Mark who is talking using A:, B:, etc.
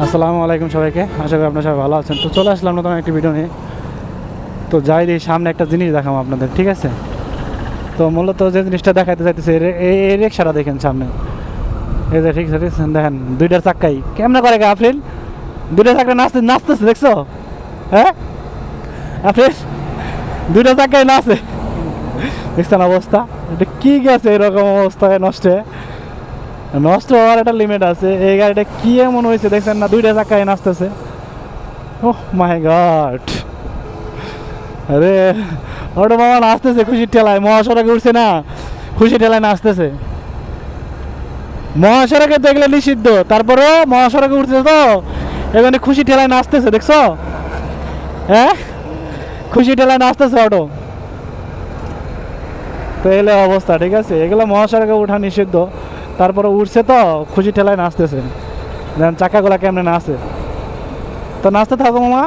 A: আসসালামু আলাইকুম সবাইকে, আশা করি আপনারা সবাই ভালো আছেন। তো চলে আসলাম নতুন একটি ভিডিও নিয়ে। তো যাই দিয়ে সামনে একটা জিনিস দেখাবো আপনাদের, ঠিক আছে? তো মূলত যে জিনিসটা দেখাতে চাইতেছে এই রিক্সাটা দেখেন সামনে, এই যে ঠিক আছে দেখেন, দুইটার চাক্কাই কেমনে করে আফরিন, দুইটা চাক্কা নাচতেছে দেখছো? হ্যাঁ আফরিন, দুইটা চাক্কাই নাচে, দেখছেন অবস্থা? এটা কি গেছে এরকম অবস্থায় নষ্ট হওয়ার একটা লিমিট আছে। এই গাড়িটা কি এমন হয়েছে দেখছেন না, দুইটা চাকায় নাচতেছে। ওহ মাই গড, আরে ওটা বাবা নাচতেছে খুশির ঠেলায়, মহাসড়কে উঠছে না, খুশির ঠেলায় নাচতেছে। মহাসড়কে দেখলে নিষিদ্ধ, তারপরেও মহাসড়কে উঠছে তো এখানে খুশি ঠেলায় নাচতেছে, দেখছো? হ্যাঁ, খুশি ঠেলায় নাচতেছে অটো। তো এলে অবস্থা, ঠিক আছে? এগুলো মহাসড়কে উঠা নিষিদ্ধ, তারপরে উঠছে তো খুশি ঠেলায় নাচতেছে। চাকাগুলা কেমনে নাচে, তো নাচতে থাকো মামা।